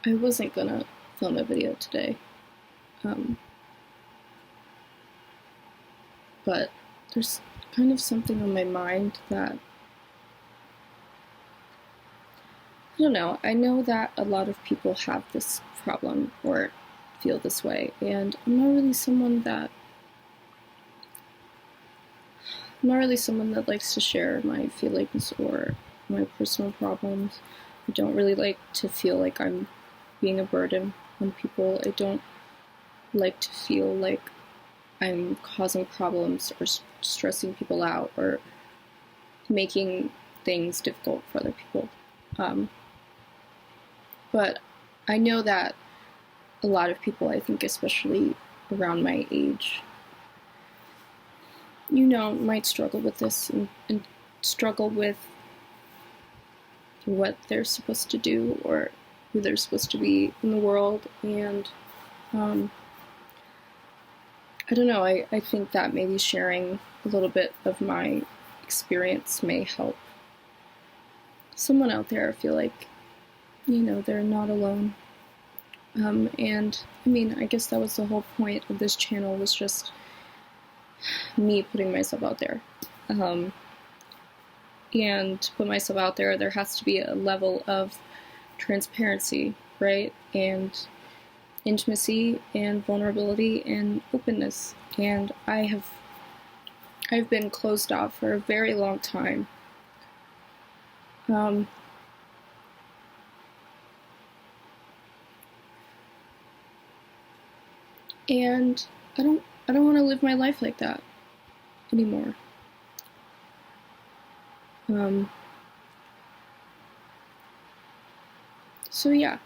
I wasn't gonna film a video today, um, but there's kind of something on my mind that, I don't know, I know that a lot of people have this problem or feel this way, and I'm not really someone that likes to share my feelings or my personal problems. I don't really like to feel like I'm being a burden on people. I don't like to feel like I'm causing problems or stressing people out or making things difficult for other people. But I know that a lot of people, I think especially around my age, might struggle with this and struggle with what they're supposed to do or who they're supposed to be in the world. And I don't know, I think that maybe sharing a little bit of my experience may help someone out there feel like, they're not alone. And I mean, I guess that was the whole point of this channel, was just me putting myself out there. And to put myself out there, there has to be a level of transparency, right? And intimacy and vulnerability and openness. And I've been closed off for a very long time. And I don't want to live my life like that anymore. So yeah,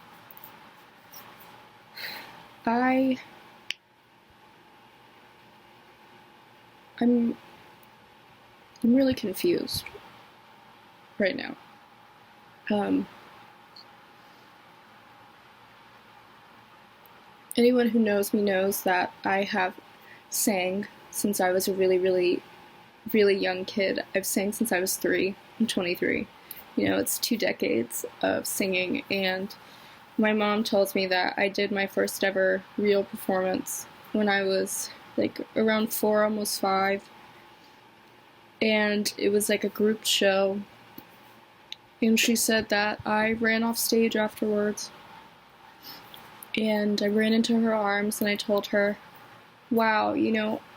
I'm really confused right now. Anyone who knows me knows that I have sang since I was a really, really, really young kid. I've sang since I was 3. I'm 23. It's 2 decades of singing, and my mom tells me that I did my first ever real performance when I was like around 4, almost 5. And it was like a group show. And she said that I ran off stage afterwards. And I ran into her arms and I told her, wow,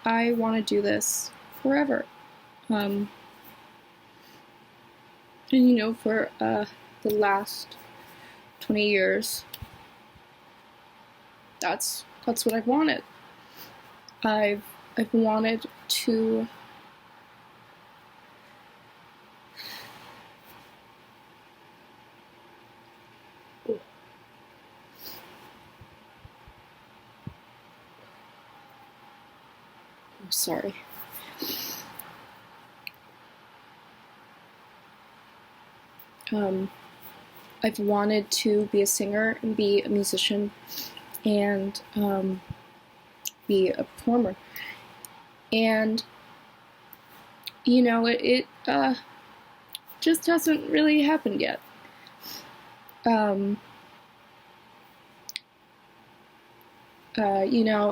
I want to do this forever. And for the last 20 years, that's what I've wanted. I've wanted to sorry. I've wanted to be a singer and be a musician and be a performer. And it just hasn't really happened yet.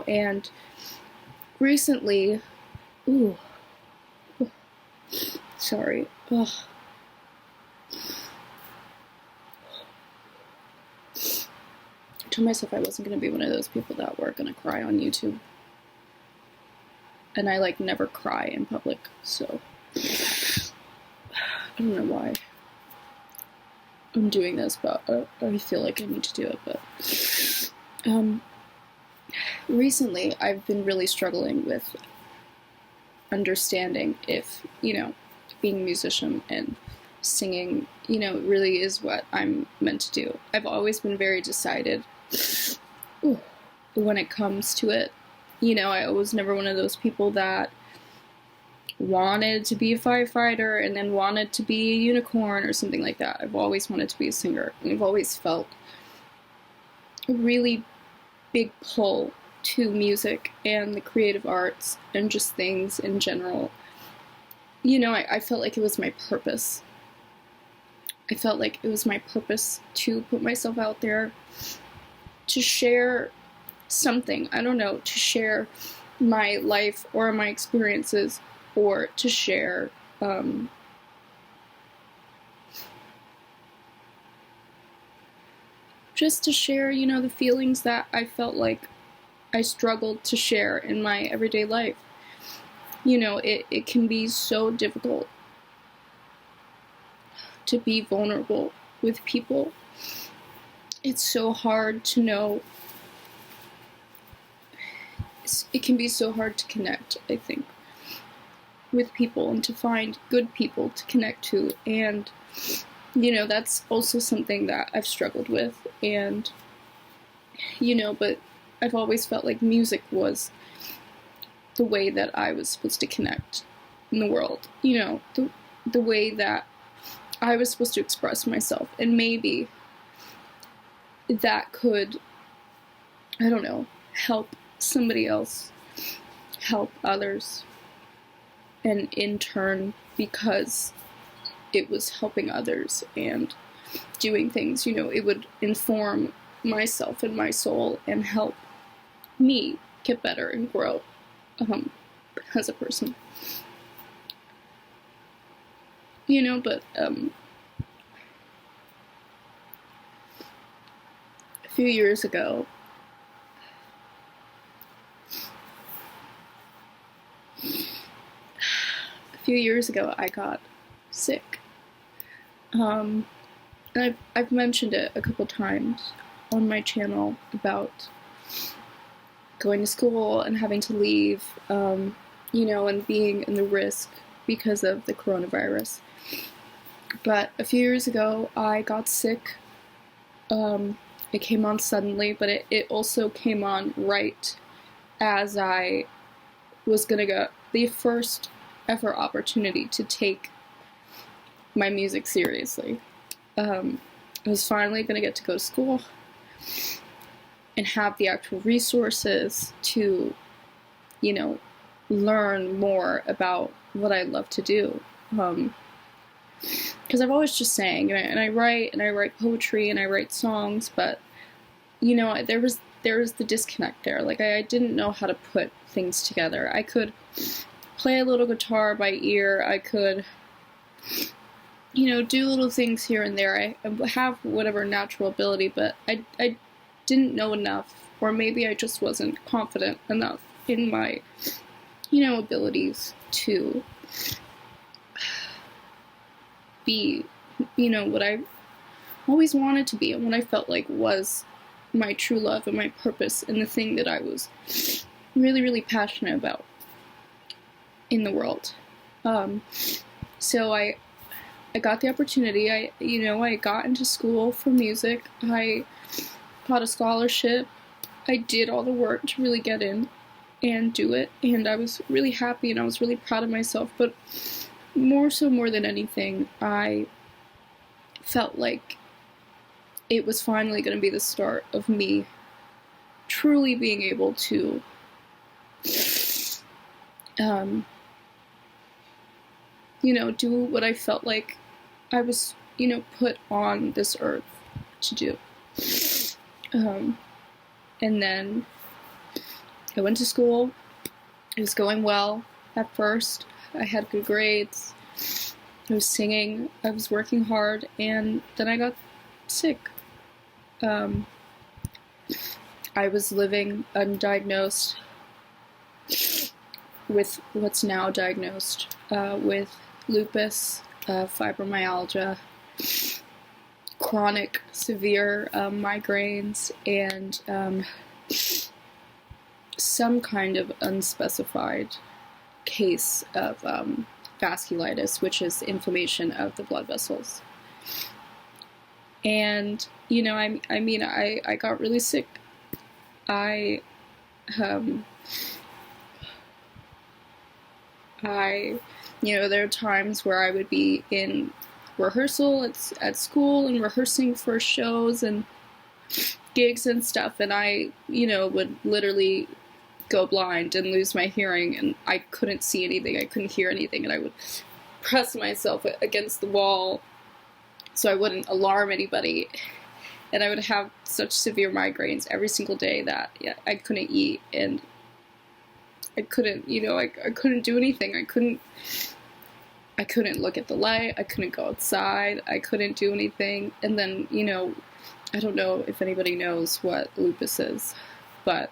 And recently, sorry. Ugh. I told myself I wasn't going to be one of those people that were going to cry on YouTube. And I, never cry in public, so I don't know why I'm doing this, but I feel like I need to do it. But recently I've been really struggling with understanding if, being a musician and singing, really is what I'm meant to do. I've always been very decided when it comes to it. I was never one of those people that wanted to be a firefighter and then wanted to be a unicorn or something like that. I've always wanted to be a singer, and I've always felt a really big pull to music and the creative arts and just things in general. I felt like it was my purpose. I felt like it was my purpose to put myself out there, to share something, I don't know, to share my life or my experiences, or to share just to share, you know, the feelings that I felt like I struggled to share in my everyday life. You know, it can be so difficult to be vulnerable with people. It's so hard to know. It can be so hard to connect, I think, with people and to find good people to connect to. And, you know, that's also something that I've struggled with. And, you know, but I've always felt like music was the way that I was supposed to connect in the world. You know, the way that I was supposed to express myself. And maybe that could, I don't know, help somebody else, help others. And in turn, because it was helping others and doing things, you know, it would inform myself and my soul and help me get better and grow as a person. You know, but a few years ago, I got sick. And I've mentioned it a couple times on my channel about going to school and having to leave, you know, and being in the risk because of the coronavirus. But a few years ago, I got sick. It came on suddenly, but it also came on right as I was gonna get the first ever opportunity to take my music seriously. I was finally gonna get to go to school and have the actual resources to, you know, learn more about what I love to do. Because I've always just sang, and I write poetry, and I write songs, but, you know, there was the disconnect there. Like, I didn't know how to put things together. I could play a little guitar by ear, I could, you know, do little things here and there. I have whatever natural ability, but I didn't know enough, or maybe I just wasn't confident enough in my, you know, abilities to be, you know, what I always wanted to be, and what I felt like was my true love and my purpose, and the thing that I was really, really passionate about in the world. So I got the opportunity. I got into school for music. I got a scholarship. I did all the work to really get in and do it, and I was really happy, and I was really proud of myself. But more than anything, I felt like it was finally going to be the start of me truly being able to you know, do what I felt like I was, you know, put on this earth to do. And then I went to school. It was going well at first. I had good grades. I was singing. I was working hard. And then I got sick. I was living undiagnosed with what's now diagnosed with lupus, fibromyalgia, chronic severe migraines, and some kind of unspecified case of vasculitis, which is inflammation of the blood vessels. And, you know, I got really sick. You know, there are times where I would be in rehearsal at school and rehearsing for shows and gigs and stuff, and I, you know, would literally go blind and lose my hearing, and I couldn't see anything, I couldn't hear anything, and I would press myself against the wall so I wouldn't alarm anybody. And I would have such severe migraines every single day that I couldn't eat, and I couldn't, I couldn't do anything. I couldn't look at the light. I couldn't go outside. I couldn't do anything. And then, I don't know if anybody knows what lupus is, but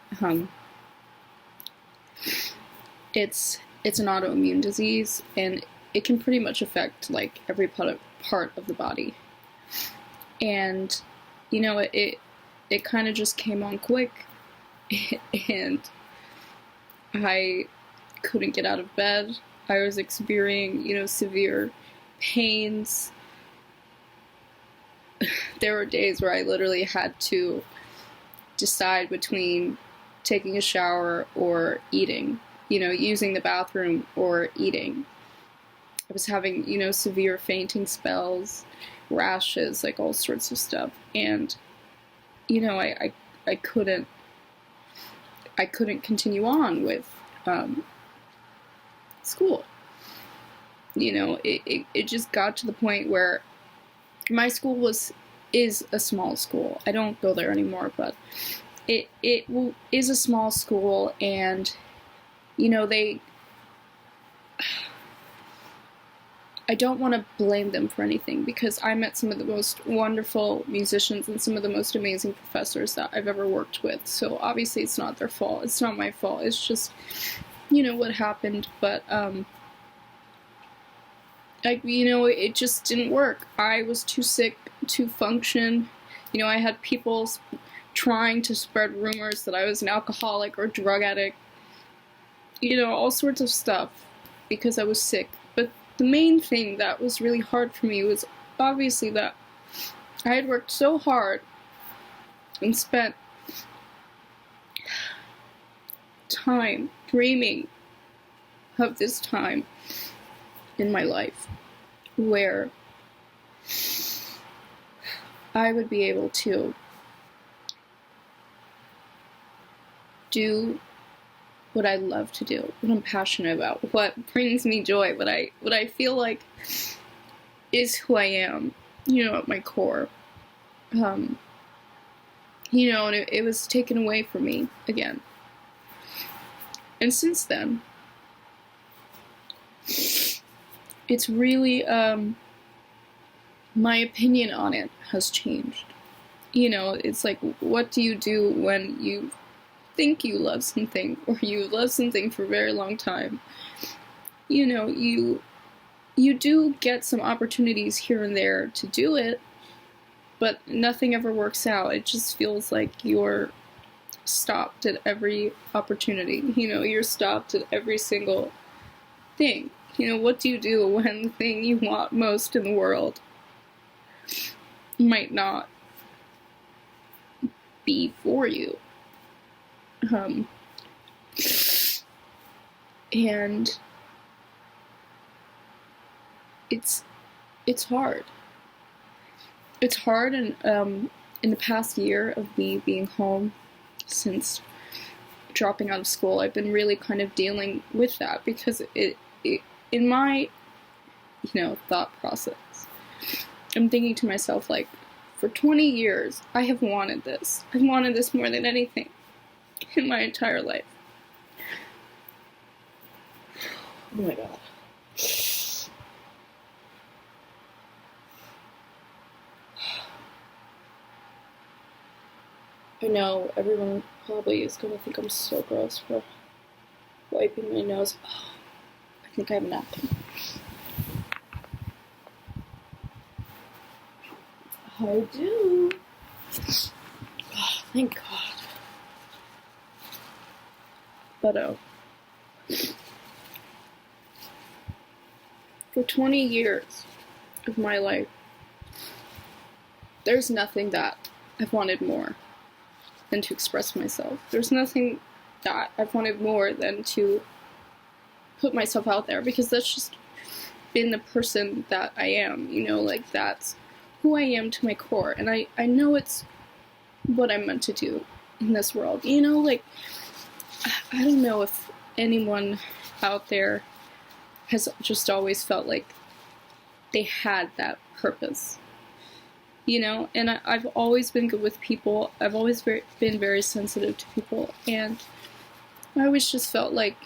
it's an autoimmune disease, and it can pretty much affect like every part of the body. And it kind of just came on quick, and I couldn't get out of bed. I was experiencing, severe pains. There were days where I literally had to decide between taking a shower or eating, using the bathroom or eating. I was having, severe fainting spells, rashes, like all sorts of stuff. And, I couldn't continue on with school. It just got to the point where my school is a small school. I don't go there anymore, but it is a small school, and I don't want to blame them for anything, because I met some of the most wonderful musicians and some of the most amazing professors that I've ever worked with. So obviously it's not their fault. It's not my fault. It's just, what happened. But, it just didn't work. I was too sick to function. I had people trying to spread rumors that I was an alcoholic or drug addict. All sorts of stuff because I was sick. But the main thing that was really hard for me was obviously that I had worked so hard and spent time dreaming of this time in my life where I would be able to do what I love to do, what I'm passionate about, what brings me joy, what I feel like is who I am, at my core. And it was taken away from me again. And since then, it's really, my opinion on it has changed. It's like, what do you do when you think you love something, or you love something for a very long time? You do get some opportunities here and there to do it, but nothing ever works out. It just feels like you're stopped at every opportunity. You're stopped at every single thing. What do you do when the thing you want most in the world might not be for you? And it's hard. It's hard, and in the past year of me being home since dropping out of school, I've been really kind of dealing with that, because it in my thought process, I'm thinking to myself, like, for 20 years I have wanted this. I've wanted this more than anything in my entire life. Oh my god. I know everyone probably is going to think I'm so gross for wiping my nose. Oh, I think I have a napkin. I do. Oh, thank God. But for 20 years of my life, there's nothing that I've wanted more than to express myself. There's nothing that I've wanted more than to put myself out there, because that's just been the person that I am, like, that's who I am to my core, and I know it's what I'm meant to do in this world. Like, I don't know if anyone out there has just always felt like they had that purpose. you know, and I've always been good with people. I've always been very sensitive to people, and I always just felt like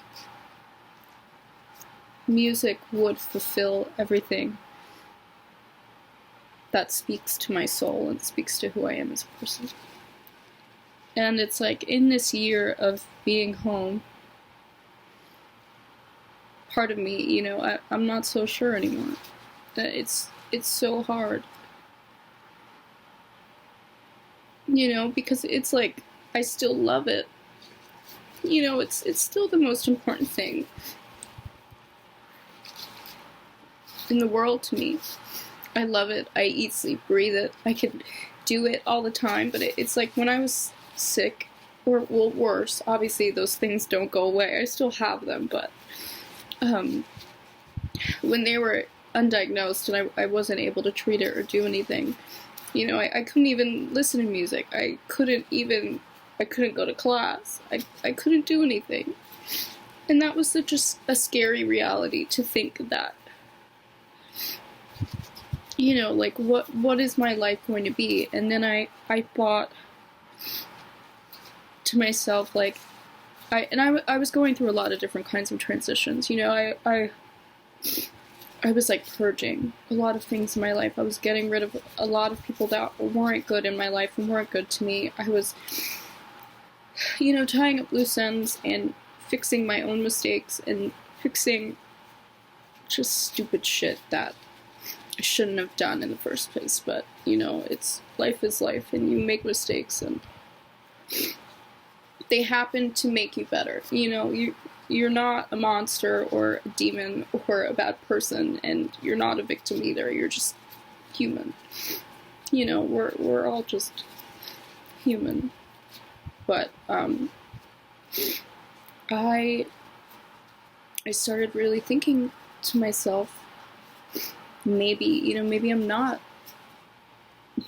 music would fulfill everything that speaks to my soul and speaks to who I am as a person. And it's like, in this year of being home, part of me, you know, I'm not so sure anymore. It's so hard. You know, because it's like, I still love it. You know, it's still the most important thing in the world to me. I love it. I eat, sleep, breathe it. I can do it all the time, but it's like when I was sick, or well, worse, obviously those things don't go away. I still have them, but when they were undiagnosed and I wasn't able to treat it or do anything, you know, I couldn't even listen to music. I couldn't go to class. I couldn't do anything. And that was such a scary reality, to think that, you know, like, what is my life going to be? And then I thought to myself, like, I was going through a lot of different kinds of transitions. You know, I was like purging a lot of things in my life. I was getting rid of a lot of people that weren't good in my life and weren't good to me. I was, you know, tying up loose ends and fixing my own mistakes and fixing just stupid shit that I shouldn't have done in the first place. But, you know, life is life, and you make mistakes, and they happen to make you better. You know, you're not a monster or a demon or a bad person, and you're not a victim either. You're just human. You know, we're all just human. But I started really thinking to myself, maybe I'm not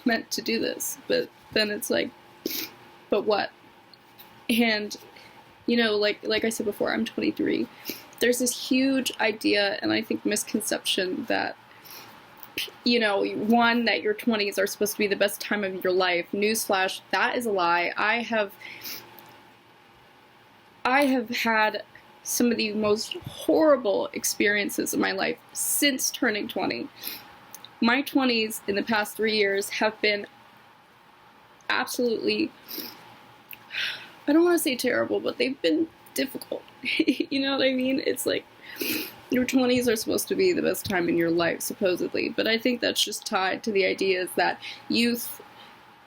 meant to do this. But then it's like, but what? And, you know, like I said before, I'm 23. There's this huge idea, and I think misconception, that, you know, one, that your 20s are supposed to be the best time of your life. Newsflash, that is a lie. I have had some of the most horrible experiences of my life since turning 20. My 20s in the past 3 years have been absolutely, I don't want to say terrible, but they've been difficult. You know what I mean? It's like, your 20s are supposed to be the best time in your life, supposedly, but I think that's just tied to the ideas that youth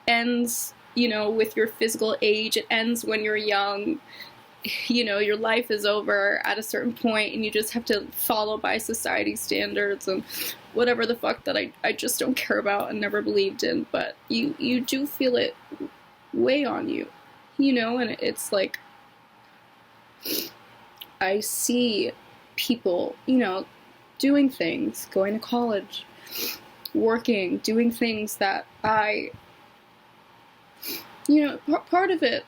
ends, you know, with your physical age. It ends when you're young. You know, your life is over at a certain point, and you just have to follow by society standards and whatever the fuck that I just don't care about and never believed in. But you do feel it weigh on you, you know. And it's like, I see people, you know, doing things, going to college, working, doing things that you know, part of it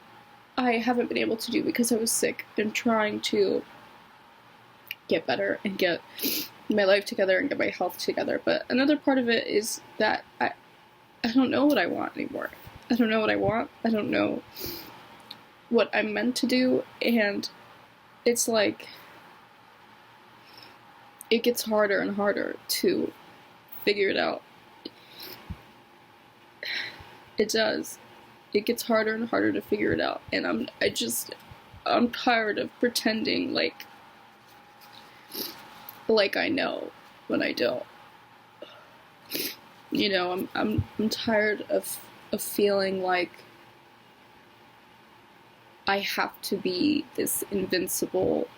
I haven't been able to do because I was sick and trying to get better and get my life together and get my health together. But another part of it is that I don't know what I want anymore. I don't know what I want. I don't know what I'm meant to do. And it's like, it gets harder and harder to figure it out. It does. It gets harder and harder to figure it out. And I'm tired of pretending like I know when I don't. You know, I'm tired of feeling like I have to be this invincible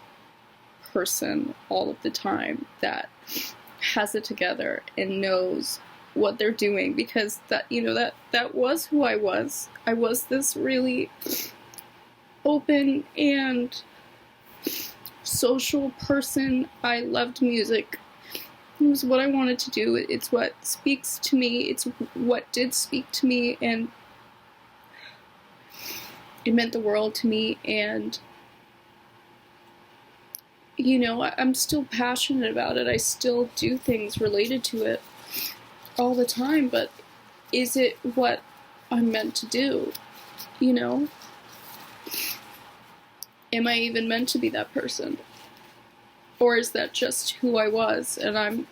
person all of the time that has it together and knows what they're doing, because that, you know, that was who I was. I was this really open and social person. I loved music. It was what I wanted to do. It's what speaks to me. It's what did speak to me, and it meant the world to me. And, you know, I'm still passionate about it. I still do things related to it all the time, but is it what I'm meant to do? You know? Am I even meant to be that person? Or is that just who I was, and I'm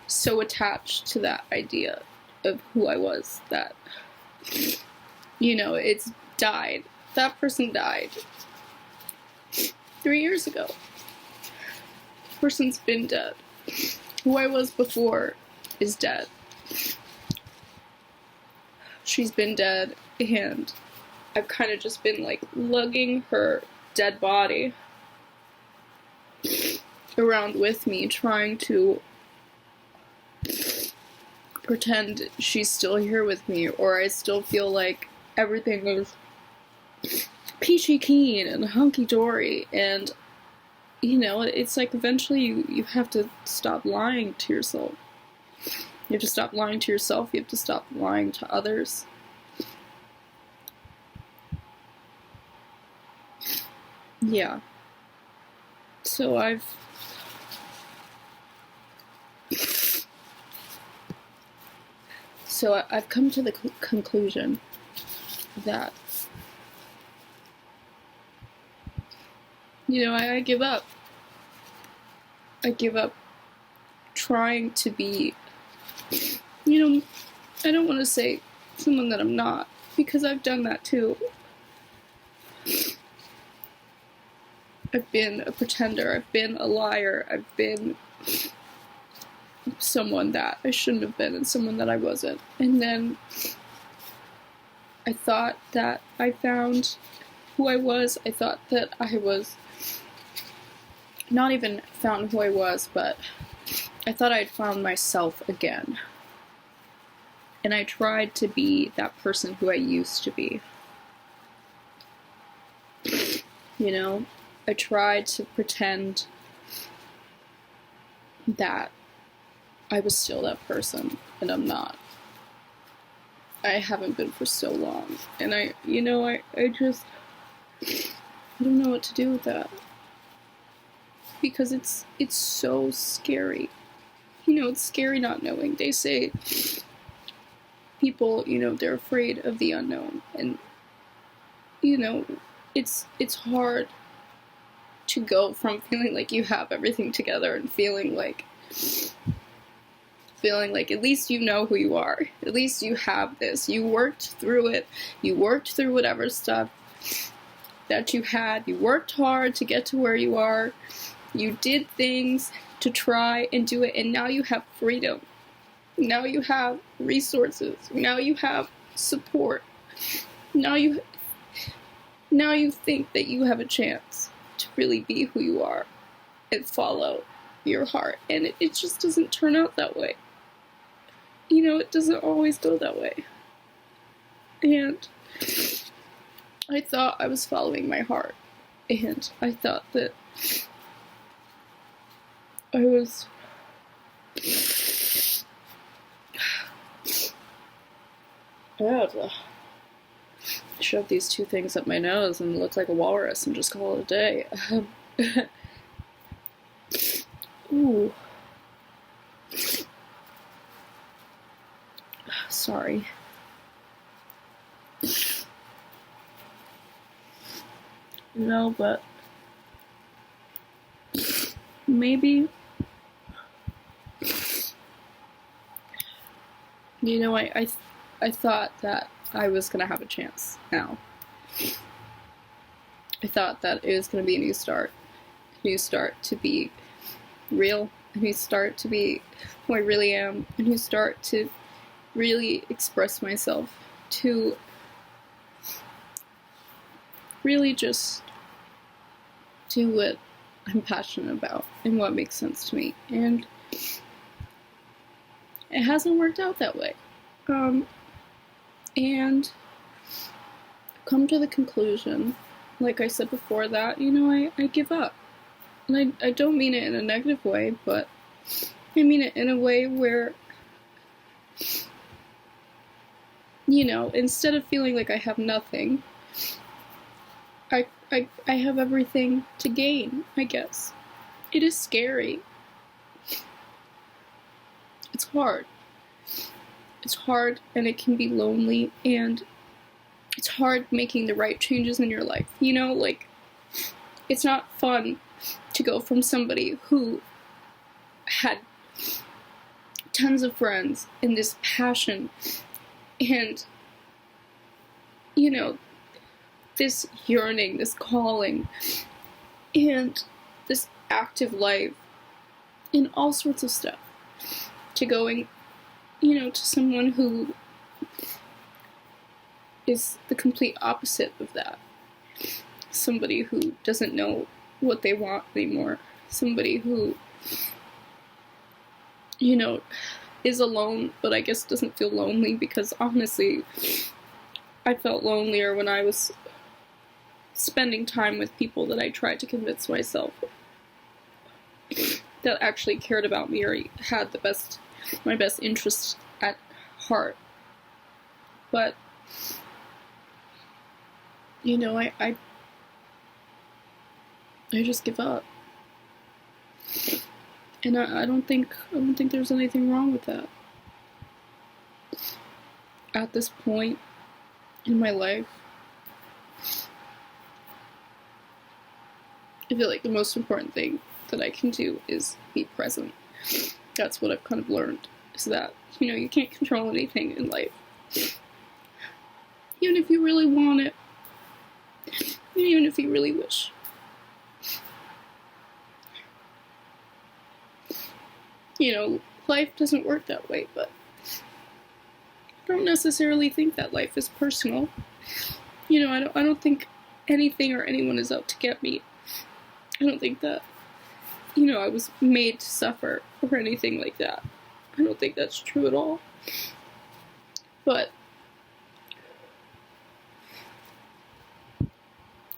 so attached to that idea of who I was that, it's died. That person died 3 years ago. The person's been dead. Who I was before is dead. She's been dead, and I've kind of just been, like, lugging her dead body around with me, trying to pretend she's still here with me, or I still feel like everything is peachy keen and hunky-dory, and, it's like eventually you have to stop lying to yourself. You have to stop lying to yourself, you have to stop lying to others. Yeah. So I've come to the conclusion that, I give up. I give up trying to be, I don't want to say someone that I'm not, because I've done that too. I've been a pretender, I've been a liar, I've been someone that I shouldn't have been and someone that I wasn't. And then I thought that I found who I was. I thought that I was not even found who I was, but I thought I'd found myself again. And I tried to be that person who I used to be. I tried to pretend that I was still that person, and I'm not. I haven't been for so long, and I just, I don't know what to do with that. Because it's so scary. It's scary not knowing. They say people, they're afraid of the unknown, and, it's hard to go from feeling like you have everything together and feeling like at least you know who you are. At least you have this. You worked through it. You worked through whatever stuff that you had. You worked hard to get to where you are. You did things to try and do it, and now you have freedom. Now you have resources. Now you have support. Now you think that you have a chance to really be who you are and follow your heart, and it just doesn't turn out that way. It doesn't always go that way. And I thought I was following my heart, and I thought that I was I had to shove these two things up my nose and look like a walrus and just call it a day. Ooh. Sorry. But maybe, I thought that I was gonna have a chance now. I thought that it was gonna be a new start to be real, a new start to be who I really am, a new start to really express myself, to really just do what I'm passionate about and what makes sense to me. And it hasn't worked out that way. And I've come to the conclusion, like I said before, that, I give up. And I don't mean it in a negative way, but I mean it in a way where, instead of feeling like I have nothing, I have everything to gain, I guess. It is scary. It's hard. it's hard and it can be lonely, and it's hard making the right changes in your life. You know, like, it's not fun to go from somebody who had tons of friends and this passion and, you know, this yearning, this calling, and this active life, and all sorts of stuff, to going, you know, to someone who is the complete opposite of that. Somebody who doesn't know what they want anymore. Somebody who, you know, is alone, but I guess doesn't feel lonely, because honestly, I felt lonelier when I was spending time with people that I tried to convince myself that actually cared about me or had my best interests at heart. But, you know, I just give up. And I don't think there's anything wrong with that. At this point in my life, I feel like the most important thing that I can do is be present. That's what I've kind of learned, is that, you know, you can't control anything in life. Even if you really want it, even if you really wish. You know, life doesn't work that way, but I don't necessarily think that life is personal. You know, I don't think anything or anyone is out to get me. I don't think that, you know, I was made to suffer or anything like that. I don't think that's true at all. But,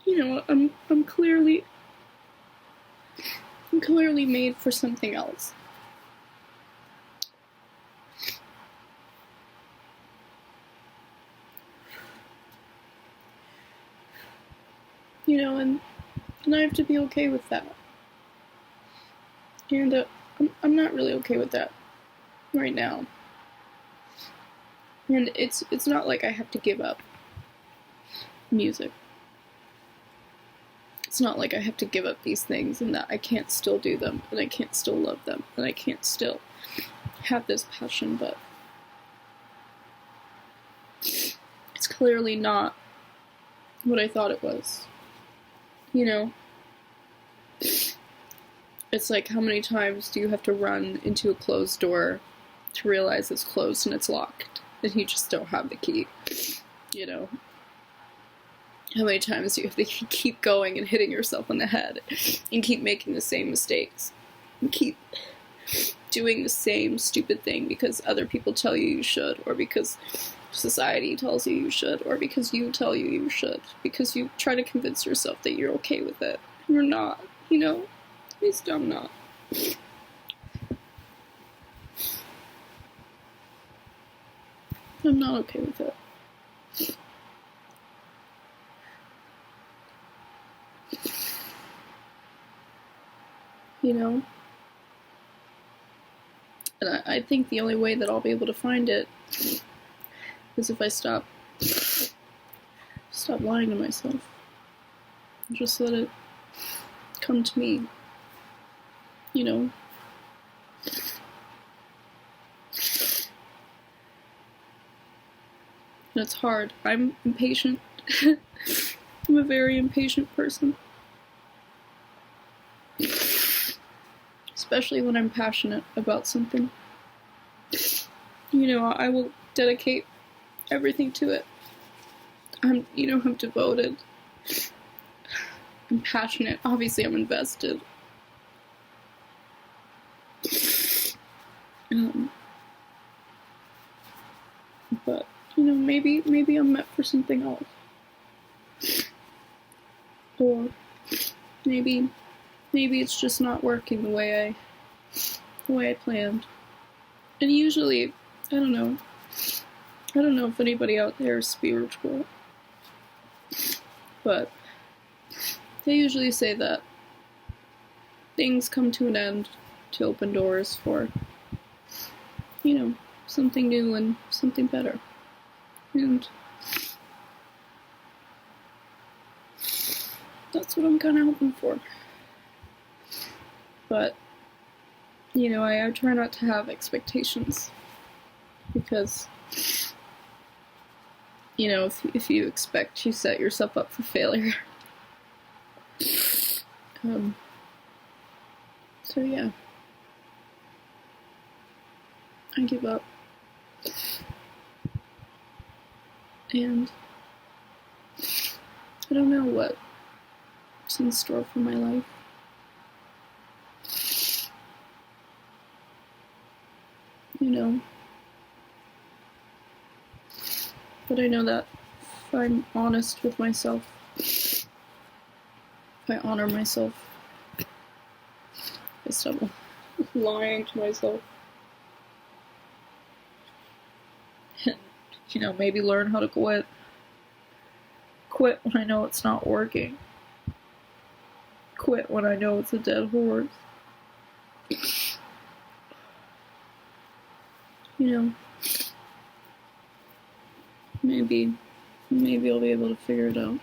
you know, I'm clearly made for something else. You know, and I have to be okay with that. And I'm not really okay with that right now. And it's not like I have to give up music. It's not like I have to give up these things and that I can't still do them, and I can't still love them, and I can't still have this passion, but it's clearly not what I thought it was. You know? It's like, how many times do you have to run into a closed door to realize it's closed and it's locked, and you just don't have the key? You know? How many times do you have to keep going and hitting yourself on the head, and keep making the same mistakes, and keep doing the same stupid thing because other people tell you you should, or because society tells you you should, or because you tell you should, because you try to convince yourself that you're okay with it. You're not, you know? At least I'm not. I'm not okay with it. You know? And I think the only way that I'll be able to find it is if I stop lying to myself. Just let it come to me. You know? And it's hard. I'm impatient. I'm a very impatient person. Especially when I'm passionate about something. You know, I will dedicate everything to it. I'm devoted. I'm passionate. Obviously, I'm invested. But, you know, maybe I'm meant for something else. Or maybe it's just not working the way I planned. And usually, I don't know if anybody out there is spiritual, but they usually say that things come to an end to open doors for, you know, something new and something better. And that's what I'm kind of hoping for. But, you know, I try not to have expectations, because, you know, if you expect, you set yourself up for failure. So yeah, I give up, and I don't know what's in store for my life. You know, but I know that if I'm honest with myself, if I honor myself, I stop lying to myself, and, you know, maybe learn how to quit. Quit when I know it's not working. Quit when I know it's a dead horse. You know, maybe I'll be able to figure it out.